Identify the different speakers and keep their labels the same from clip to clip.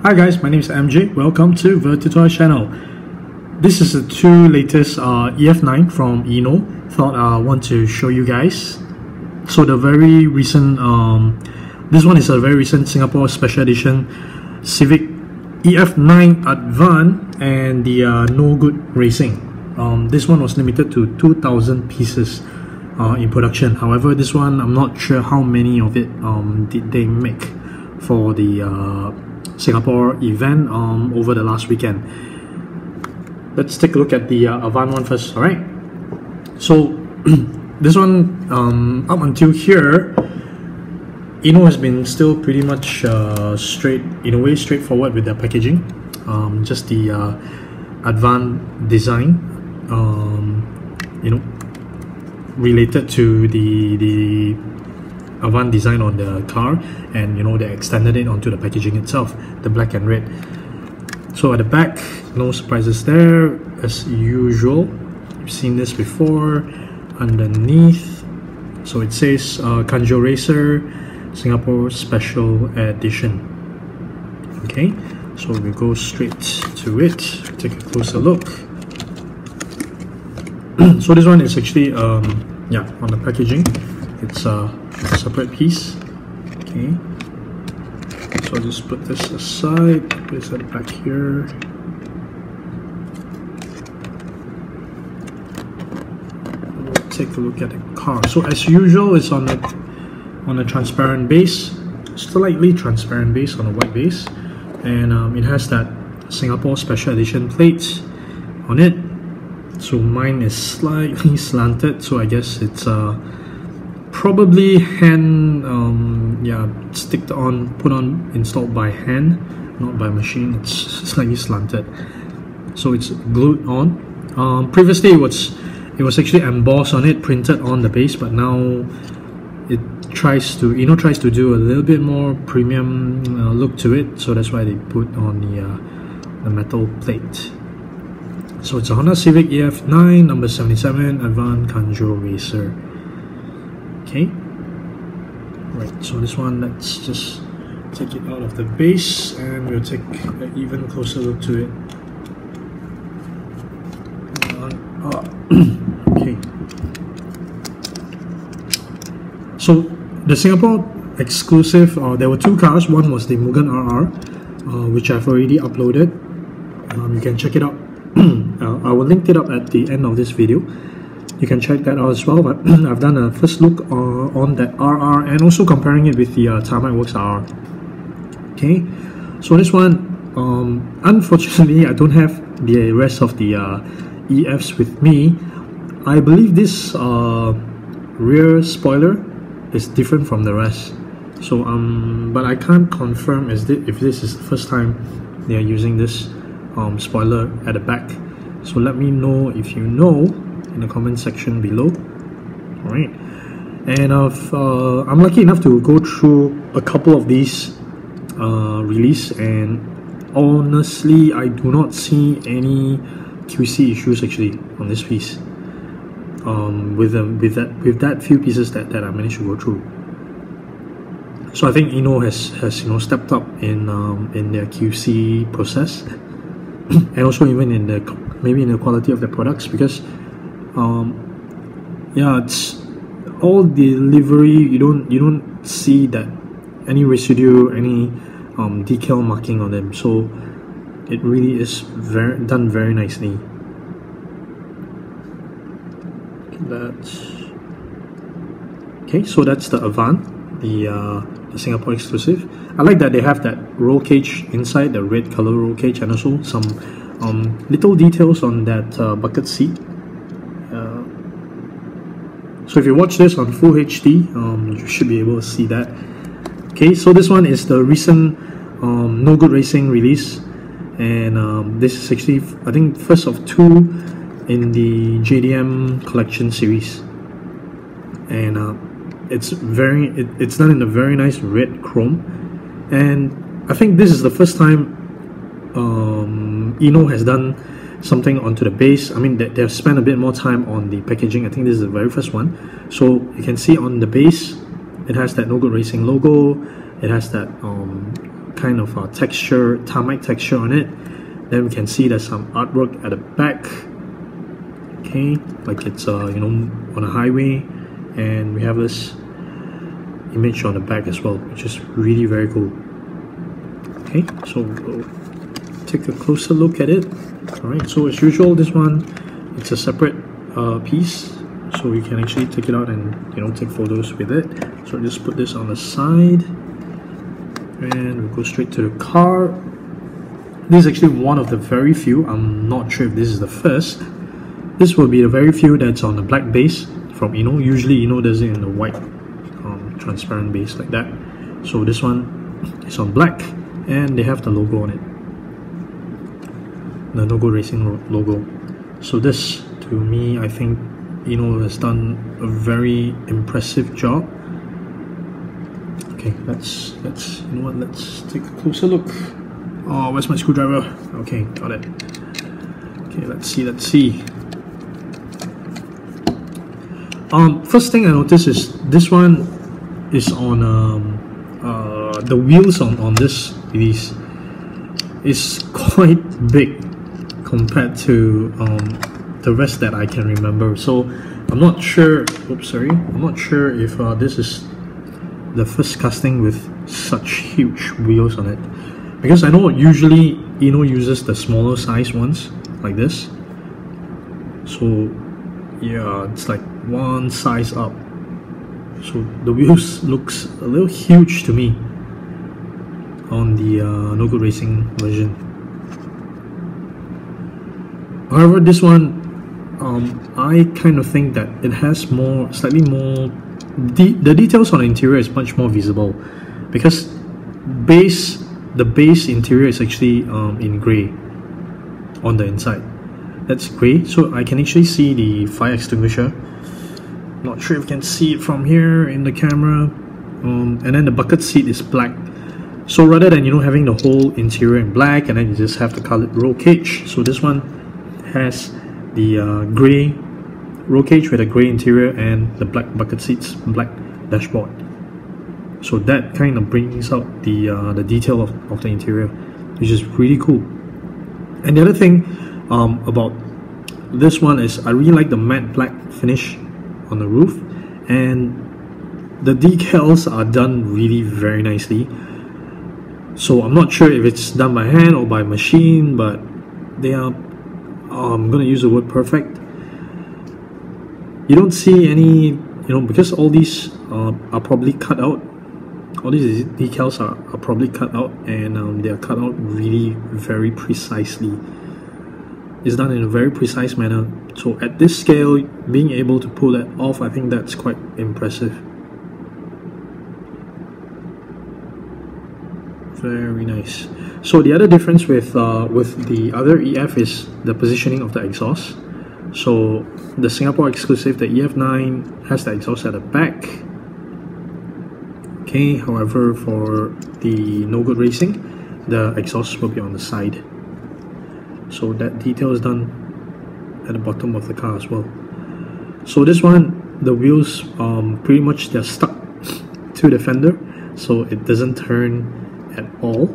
Speaker 1: Hi guys, my name is MJ. Welcome to the tutorial channel. This is the two latest EF9 from INNO. Thought I want to show you guys. So the very recent, this one is a very recent Singapore Special Edition Civic EF9 ADVAN and the No Good Racing. This one was limited to 2,000 pieces in production. However, this one I'm not sure how many of it did they make for the Singapore event over the last weekend. Let's take a look at the ADVAN one first. Alright, so this one up until here, INNO has been still pretty much straightforward with their packaging. Just the ADVAN design, related to the ADVAN design on the car, and they extended it onto the packaging itself, the black and red. So at the back, no surprises there as usual. You've seen this before. Underneath, so it says Kanjo Racer Singapore Special Edition. Okay, so we go straight to it, take a closer look. So this one is actually on the packaging, it's a separate piece. Okay, so I'll just put this aside, put this at the back here. We'll take a look at the car. So as usual, it's on a transparent base, slightly transparent base on a white base, and it has that Singapore Special Edition plate on it. So mine is slightly slanted, so I guess it's probably hand installed by hand, not by machine. It's slightly slanted, so it's glued on. Previously it was actually embossed on it, printed on the base, but now INNO tries to do a little bit more premium look to it, so that's why they put on the metal plate. So it's a Honda Civic EF9 number 77 ADVAN Kanjo Racer. Okay, right, so this one, let's just take it out of the base and we'll take an even closer look to it. Okay, so the Singapore exclusive, there were two cars. One was the Mugen RR, which I've already uploaded. You can check it out. I will link it up at the end of this video. You can check that out as well, but I've done a first look on that RR and also comparing it with the Tarmac Works RR. Okay, so this one, unfortunately I don't have the rest of the EFs with me. I believe this rear spoiler is different from the rest, so but I can't confirm if this is the first time they are using this spoiler at the back. So let me know if you know in the comment section below. Alright, and I'm lucky enough to go through a couple of these release, and honestly I do not see any QC issues actually on this piece, with that few pieces that I managed to go through. So I think INNO has stepped up in their QC process, and also even in the quality of the products, because it's all delivery. You don't see that any residue, any decal marking on them, so it really is done very nicely. Okay, so that's the ADVAN, the Singapore exclusive. I like that they have that roll cage inside, the red color roll cage, and also some little details on that bucket seat. So if you watch this on full HD, you should be able to see that. Okay, so this one is the recent No Good Racing release, and this is actually, I think, first of two in the JDM collection series, and it's done in a very nice red chrome, and I think this is the first time INNO has done something onto the base. I mean, they've spent a bit more time on the packaging. I think this is the very first one. So you can see on the base, it has that No Good Racing logo. It has that kind of texture, tarmac texture on it. Then we can see there's some artwork at the back. Okay, like it's you know, on a highway, and we have this image on the back as well, which is really very cool. Okay, so we'll take a closer look at it. Alright, so as usual, this one, it's a separate piece, so you can actually take it out and, you know, take photos with it. So I'll just put this on the side, and we'll go straight to the car. This is actually one of the very few, I'm not sure if this is the first. This will be the very few that's on the black base from INNO. Usually INNO does it in the white transparent base like that. So this one is on black, and they have the logo on it, the INNO Racing logo. So this, to me, I think INNO has done a very impressive job. Okay, let's you know what, let's take a closer look. Oh, where's my screwdriver? Okay, got it. Okay, let's see. First thing I noticed is this one is on the wheels on this release is quite big compared to the rest that I can remember. So I'm not sure. Oops, sorry. I'm not sure if this is the first casting with such huge wheels on it, because I know usually INNO uses the smaller size ones like this. So yeah, it's like one size up. So the wheels looks a little huge to me on the INNO Racing version. However, this one, I kind of think that it has slightly more. The details on the interior is much more visible, because the base interior is actually in grey on the inside. That's grey, so I can actually see the fire extinguisher. Not sure if you can see it from here in the camera. And then the bucket seat is black. So rather than, you know, having the whole interior in black and then you just have the colored roll cage, so this one has the grey roll cage with a grey interior and the black bucket seats, black dashboard. So that kind of brings out the detail of the interior, which is really cool. And the other thing about this one is I really like the matte black finish on the roof, and the decals are done really very nicely. So I'm not sure if it's done by hand or by machine, but they are, I'm gonna use the word perfect. You don't see any, you know, because all these are probably cut out. All these decals are probably cut out, and they are cut out really very precisely. It's done in a very precise manner. So at this scale, being able to pull that off, I think that's quite impressive. Very nice. So the other difference with the other EF is the positioning of the exhaust. So the Singapore exclusive, the EF9, has the exhaust at the back. Okay, however, for the INNO Racing, the exhaust will be on the side. So that detail is done at the bottom of the car as well. So this one, the wheels, pretty much they're stuck to the fender, so it doesn't turn at all.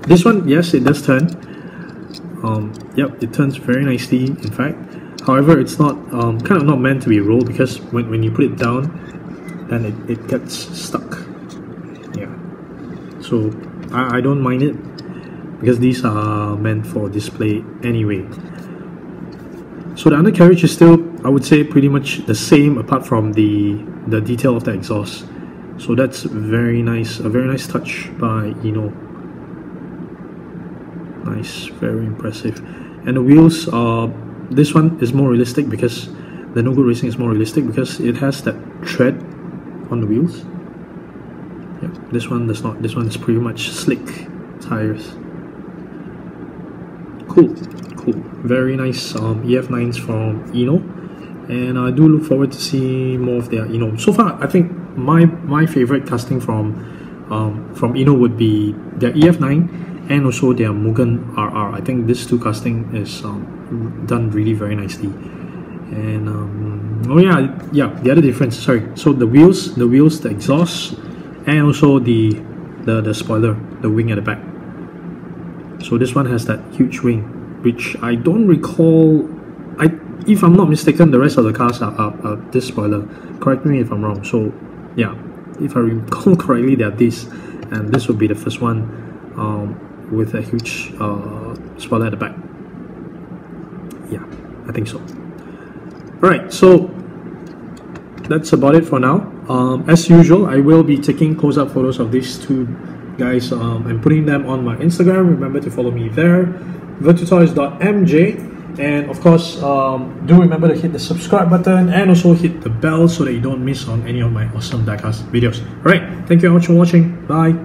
Speaker 1: This one, yes, it does turn. Yep, it turns very nicely, in fact. However, it's not kind of not meant to be rolled, because when you put it down, then it gets stuck. Yeah. So I don't mind it, because these are meant for display anyway. So the undercarriage is still, I would say, pretty much the same, apart from the detail of the exhaust. So that's very nice, a very nice touch by INNO. Nice, very impressive. And the wheels, this one is more realistic, because the INNO Racing is more realistic because it has that tread on the wheels. Yeah, this one does not. This one is pretty much slick tires. Cool, cool. Very nice EF9s from INNO, and I do look forward to see more of their INNO. So far, I think my favorite casting from INNO would be their EF9 and also their Mugen RR. I think this two casting is done really very nicely. And oh yeah, the other difference. Sorry. So the wheels, the exhaust, and also the spoiler. the wing at the back. So this one has that huge wing, which I don't recall. If I'm not mistaken, the rest of the cars are this spoiler. Correct me if I'm wrong. So yeah, if I recall correctly, they are this, and this would be the first one with a huge spoiler at the back. Yeah, I think so. Alright, so that's about it for now. As usual, I will be taking close-up photos of these two guys and putting them on my Instagram. Remember to follow me there, virtutoys.mj. And of course, do remember to hit the subscribe button and also hit the bell so that you don't miss on any of my awesome diecast videos. Alright, thank you very much for watching. Bye.